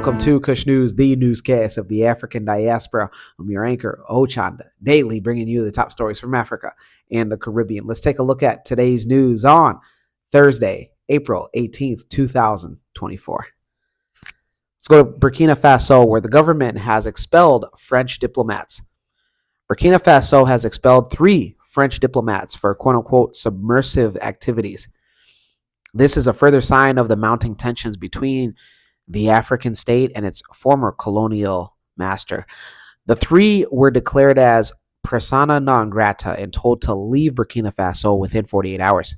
Welcome to Kush News, the newscast of the African diaspora. I'm your anchor, Ochanda, daily bringing you the top stories from Africa and the Caribbean. Let's take a look at today's news on Thursday, April 18th, 2024. Let's go to Burkina Faso, where the government has expelled French diplomats. Burkina Faso has expelled 3 French diplomats for quote-unquote submersive activities. This is a further sign of the mounting tensions between the African state and its former colonial master. The 3 were declared as persona non grata and told to leave Burkina Faso within 48 hours.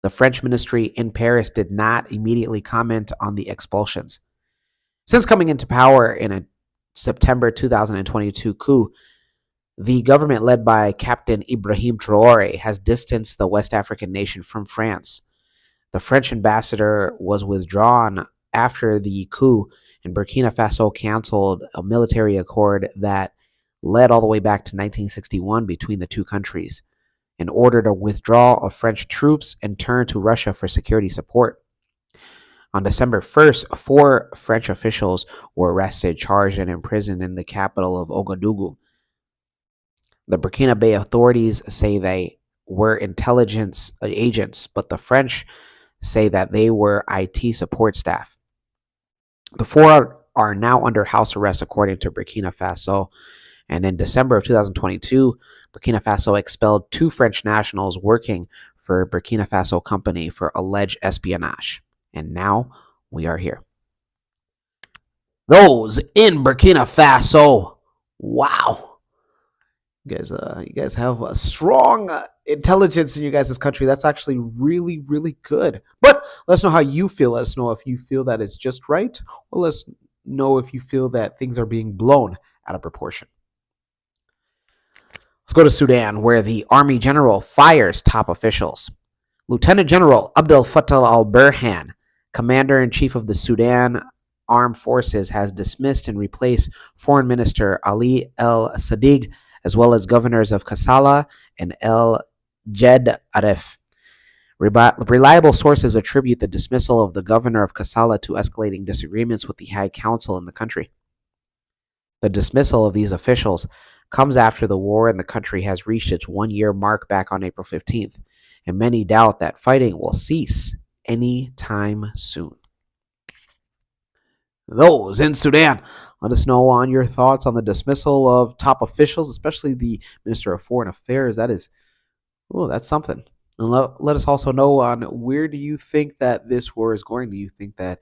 The French ministry in Paris did not immediately comment on the expulsions. Since coming into power in a September 2022 coup, the government led by Captain Ibrahim Traoré has distanced the West African nation from France. The French ambassador was withdrawn after the coup, and Burkina Faso canceled a military accord that led all the way back to 1961 between the two countries and ordered a withdrawal of French troops and turn to Russia for security support. On December 1st, 4 French officials were arrested, charged, and imprisoned in the capital of Ouagadougou. The Burkina Faso authorities say they were intelligence agents, but the French say that they were IT support staff. The 4 are now under house arrest, according to Burkina Faso. And in December of 2022, Burkina Faso expelled 2 French nationals working for Burkina Faso company for alleged espionage. And now we are here. Those in Burkina Faso. Wow. You guys have a strong intelligence in you guys' country. That's actually really, really good. But let us know how you feel. Let us know if you feel that it's just right, or let us know if you feel that things are being blown out of proportion. Let's go to Sudan, where the army general fires top officials. Lieutenant General Abdel Fattah al-Burhan, commander-in-chief of the Sudan Armed Forces, has dismissed and replaced Foreign Minister Ali El-Sadiq, as well as governors of Kassala and El Jed Arif. Reliable sources attribute the dismissal of the governor of Kassala to escalating disagreements with the High Council in the country. The dismissal of these officials comes after the war in the country has reached its 1-year mark back on April 15th, and many doubt that fighting will cease anytime soon. Those in Sudan, let us know on your thoughts on the dismissal of top officials, especially the Minister of Foreign Affairs. That's something. And let us also know on where do you think that this war is going. Do you think that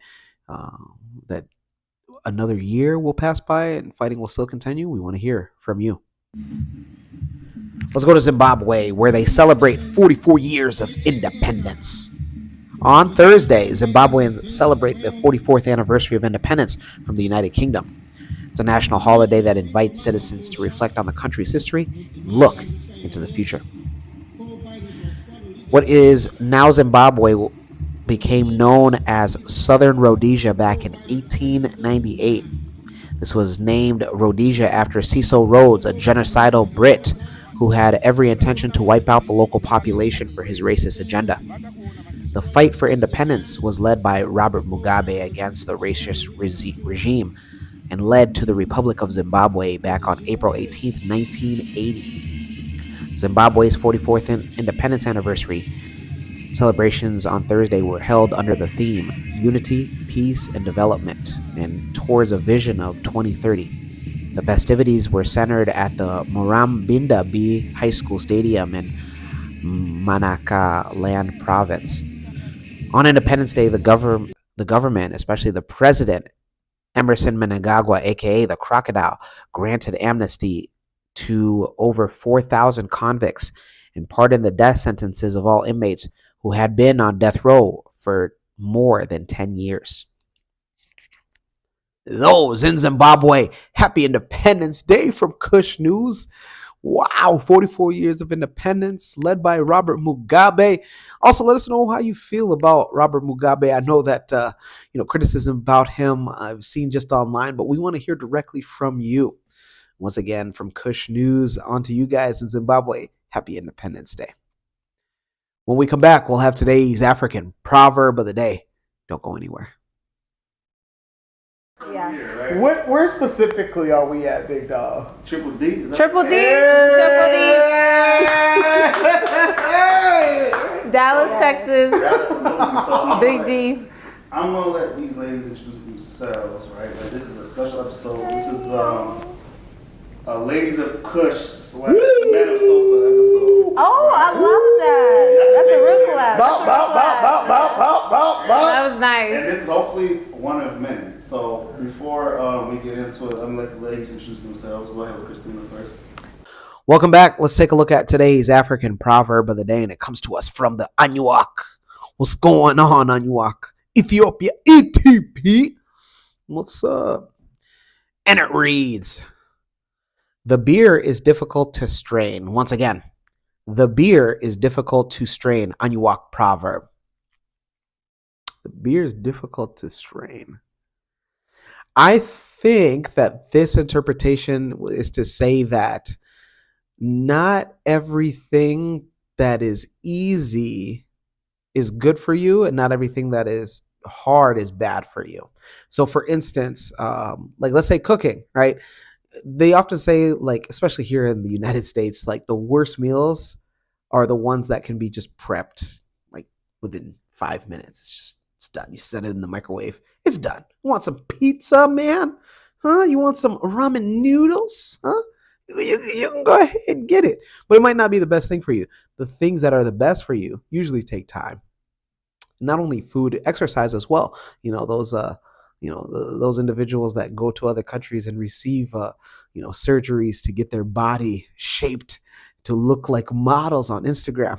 that another year will pass by and fighting will still continue? We want to hear from you. Let's go to Zimbabwe, where they celebrate 44 years of independence. On Thursday, Zimbabweans celebrate the 44th anniversary of independence from the United Kingdom. It's a national holiday that invites citizens to reflect on the country's history and look into the future. What is now Zimbabwe became known as Southern Rhodesia back in 1898. This was named Rhodesia after Cecil Rhodes, a genocidal Brit who had every intention to wipe out the local population for his racist agenda. The fight for independence was led by Robert Mugabe against the racist regime and led to the Republic of Zimbabwe back on April 18, 1980. Zimbabwe's 44th independence anniversary celebrations on Thursday were held under the theme Unity, Peace, and Development, and towards a vision of 2030. The festivities were centered at the Murrambinda B High School Stadium in Manakaland Province. On Independence Day, the government, especially the president, Emerson Mnangagwa, aka the Crocodile, granted amnesty to over 4,000 convicts and pardoned the death sentences of all inmates who had been on death row for more than 10 years. Those in Zimbabwe, happy Independence Day from Kush News. Wow, 44 years of independence led by Robert Mugabe. Also, let us know how you feel about Robert Mugabe. I know that criticism about him I've seen just online, but we want to hear directly from you. Once again, from Kush News, on to you guys in Zimbabwe. Happy Independence Day. When we come back, we'll have today's African proverb of the day. Don't go anywhere. Yeah. Right? Where specifically are we at, Big Dog? Triple D. Is that Triple D. Triple D. Dallas, Texas. Absolutely. So Big D. I'm gonna let these ladies introduce themselves, right? Like this is a special episode. This is Ladies of Kush / Men of Sosa episode. Oh, I love that. That's a real collab. That was nice. And this is hopefully one of many. So before we get into it, I'm gonna let the ladies introduce themselves. Go ahead with Christina first. Welcome back. Let's take a look at today's African proverb of the day, and it comes to us from the Anuak. What's going on, Anuak? Ethiopia, ETP. What's up? And it reads, the beer is difficult to strain. Once again, the beer is difficult to strain. Anuak proverb. The beer is difficult to strain. I think that this interpretation is to say that not everything that is easy is good for you, and not everything that is hard is bad for you. So for instance, like let's say cooking, right? They often say, like, especially here in the United States, like the worst meals are the ones that can be just prepped like within 5 minutes. It's done. You set it in the microwave. It's done. You want some pizza, man? Huh? You want some ramen noodles? Huh? You can go ahead and get it. But it might not be the best thing for you. The things that are the best for you usually take time. Not only food, exercise as well. You know, those individuals that go to other countries and receive surgeries to get their body shaped to look like models on Instagram.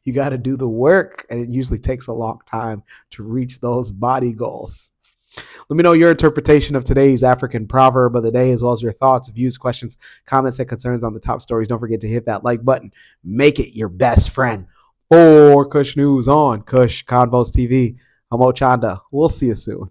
You got to do the work, and it usually takes a long time to reach those body goals. Let me know your interpretation of today's African proverb of the day, as well as your thoughts, views, questions, comments, and concerns on the top stories. Don't forget to hit that like button. Make it your best friend. For Kush News on Kush Convos TV, I'm Ochanda. We'll see you soon.